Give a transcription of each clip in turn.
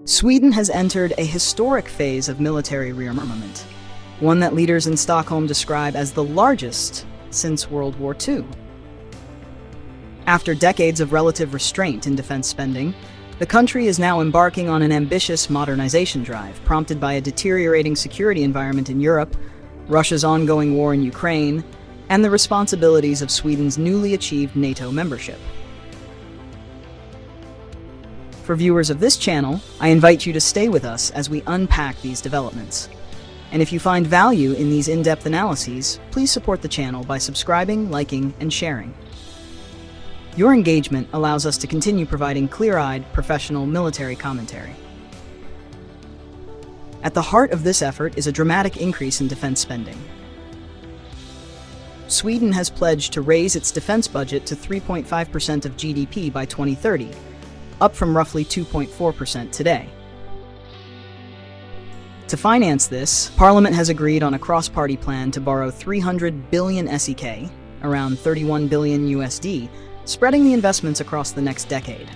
Sweden has entered a historic phase of military rearmament, one that leaders in Stockholm describe as the largest since World War II. After decades of relative restraint in defense spending, the country is now embarking on an ambitious modernization drive, prompted by a deteriorating security environment in Europe, Russia's ongoing war in Ukraine, and the responsibilities of Sweden's newly achieved NATO membership. For viewers of this channel, I invite you to stay with us as we unpack these developments. And if you find value in these in-depth analyses, please support the channel by subscribing, liking, and sharing. Your engagement allows us to continue providing clear-eyed, professional military commentary. At the heart of this effort is a dramatic increase in defense spending. Sweden has pledged to raise its defense budget to 3.5% of GDP by 2030, up from roughly 2.4% today. To finance this, Parliament has agreed on a cross-party plan to borrow 300 billion SEK, around 31 billion USD, spreading the investments across the next decade.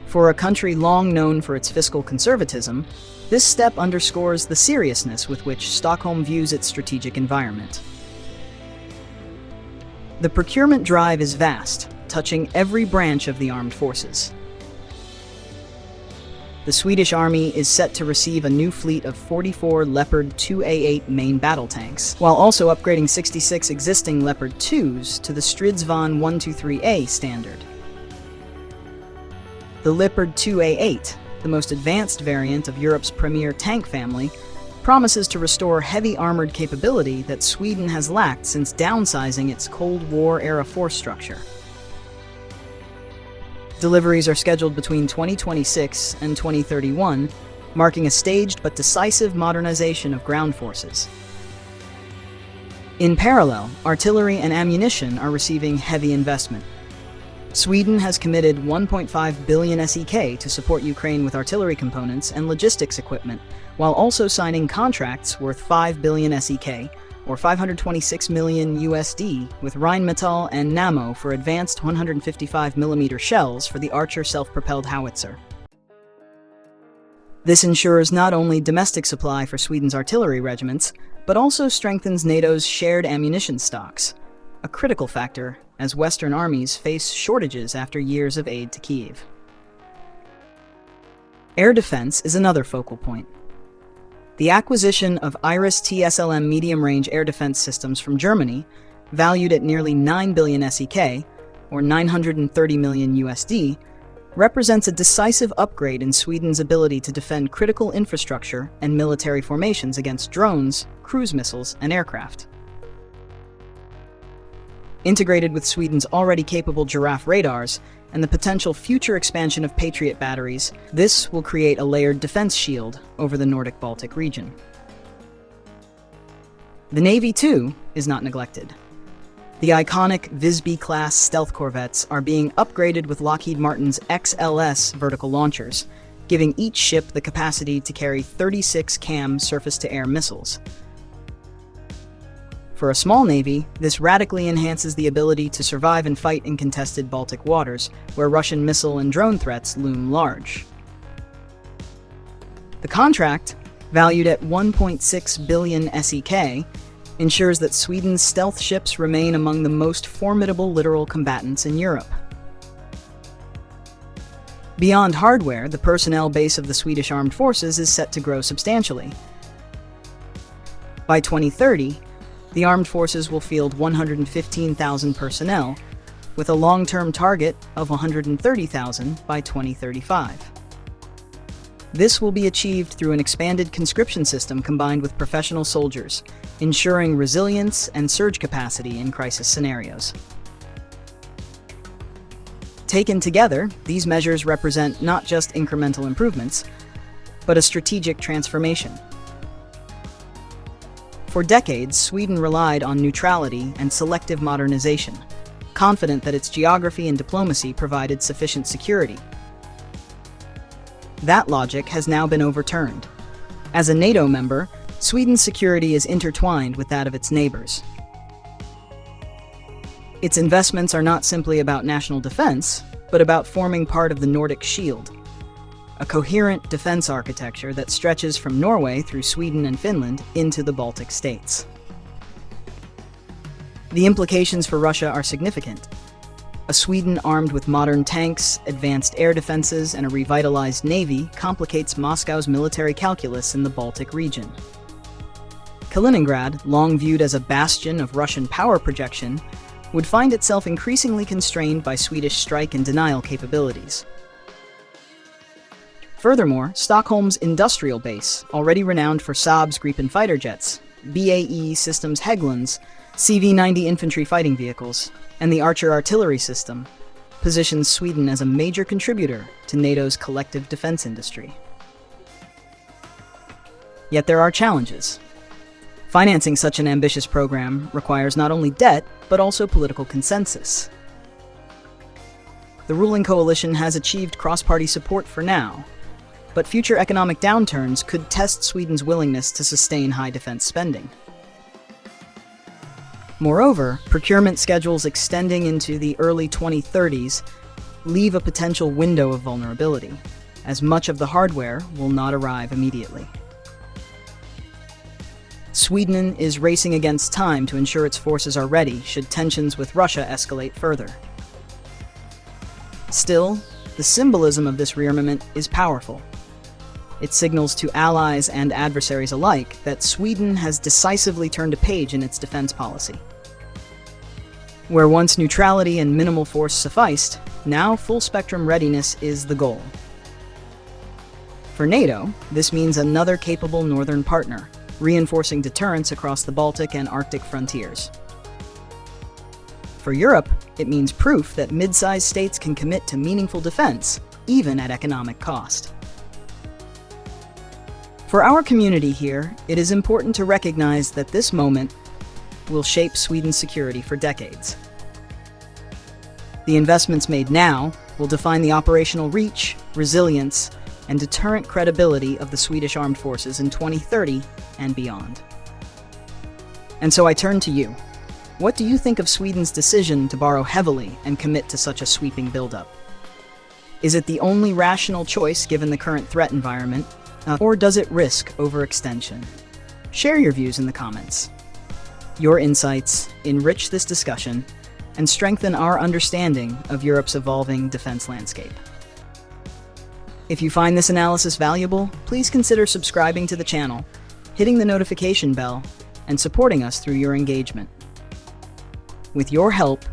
For a country long known for its fiscal conservatism, this step underscores the seriousness with which Stockholm views its strategic environment. The procurement drive is vast, touching every branch of the armed forces. The Swedish Army is set to receive a new fleet of 44 Leopard 2A8 main battle tanks, while also upgrading 66 existing Leopard 2s to the Stridsvagn 123A standard. The Leopard 2A8, the most advanced variant of Europe's premier tank family, promises to restore heavy armored capability that Sweden has lacked since downsizing its Cold War-era force structure. Deliveries are scheduled between 2026 and 2031, marking a staged but decisive modernization of ground forces. In parallel, artillery and ammunition are receiving heavy investment. Sweden has committed 1.5 billion SEK to support Ukraine with artillery components and logistics equipment, while also signing contracts worth 5 billion SEK, or 526 million USD, with Rheinmetall and Nammo for advanced 155mm shells for the Archer self-propelled howitzer. This ensures not only domestic supply for Sweden's artillery regiments, but also strengthens NATO's shared ammunition stocks, a critical factor as Western armies face shortages after years of aid to Kyiv. Air defense is another focal point. The acquisition of Iris TSLM medium-range air defense systems from Germany, valued at nearly 9 billion SEK, or 930 million USD, represents a decisive upgrade in Sweden's ability to defend critical infrastructure and military formations against drones, cruise missiles, and aircraft. Integrated with Sweden's already capable Giraffe radars and the potential future expansion of Patriot batteries, this will create a layered defense shield over the Nordic-Baltic region. The Navy, too, is not neglected. The iconic Visby-class stealth corvettes are being upgraded with Lockheed Martin's XLS vertical launchers, giving each ship the capacity to carry 36 CAM surface-to-air missiles. For a small navy, this radically enhances the ability to survive and fight in contested Baltic waters, where Russian missile and drone threats loom large. The contract, valued at 1.6 billion SEK, ensures that Sweden's stealth ships remain among the most formidable littoral combatants in Europe. Beyond hardware, the personnel base of the Swedish Armed Forces is set to grow substantially. By 2030, the armed forces will field 115,000 personnel, with a long-term target of 130,000 by 2035. This will be achieved through an expanded conscription system combined with professional soldiers, ensuring resilience and surge capacity in crisis scenarios. Taken together, these measures represent not just incremental improvements, but a strategic transformation. For decades, Sweden relied on neutrality and selective modernization, confident that its geography and diplomacy provided sufficient security. That logic has now been overturned. As a NATO member, Sweden's security is intertwined with that of its neighbors. Its investments are not simply about national defense, but about forming part of the Nordic Shield, a coherent defense architecture that stretches from Norway through Sweden and Finland into the Baltic states. The implications for Russia are significant. A Sweden armed with modern tanks, advanced air defenses, and a revitalized navy complicates Moscow's military calculus in the Baltic region. Kaliningrad, long viewed as a bastion of Russian power projection, would find itself increasingly constrained by Swedish strike and denial capabilities. Furthermore, Stockholm's industrial base, already renowned for Saab's Gripen fighter jets, BAE Systems Hägglunds, CV-90 infantry fighting vehicles, and the Archer artillery system, positions Sweden as a major contributor to NATO's collective defense industry. Yet there are challenges. Financing such an ambitious program requires not only debt, but also political consensus. The ruling coalition has achieved cross-party support for now, but future economic downturns could test Sweden's willingness to sustain high defense spending. Moreover, procurement schedules extending into the early 2030s leave a potential window of vulnerability, as much of the hardware will not arrive immediately. Sweden is racing against time to ensure its forces are ready should tensions with Russia escalate further. Still, the symbolism of this rearmament is powerful. It signals to allies and adversaries alike that Sweden has decisively turned a page in its defense policy. Where once neutrality and minimal force sufficed, now full-spectrum readiness is the goal. For NATO, this means another capable northern partner, reinforcing deterrence across the Baltic and Arctic frontiers. For Europe, it means proof that mid-sized states can commit to meaningful defense, even at economic cost. For our community here, it is important to recognize that this moment will shape Sweden's security for decades. The investments made now will define the operational reach, resilience, and deterrent credibility of the Swedish armed forces in 2030 and beyond. And so I turn to you. What do you think of Sweden's decision to borrow heavily and commit to such a sweeping buildup? Is it the only rational choice given the current threat environment, or does it risk overextension? Share your views in the comments. Your insights enrich this discussion and strengthen our understanding of Europe's evolving defense landscape. If you find this analysis valuable, please consider subscribing to the channel, hitting the notification bell, and supporting us through your engagement. With your help,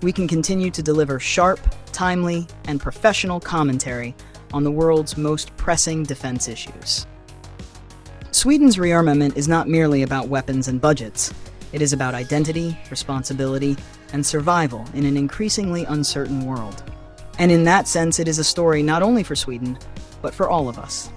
we can continue to deliver sharp, timely, and professional commentary on the world's most pressing defense issues. Sweden's rearmament is not merely about weapons and budgets. It is about identity, responsibility, and survival in an increasingly uncertain world. And in that sense, it is a story not only for Sweden, but for all of us.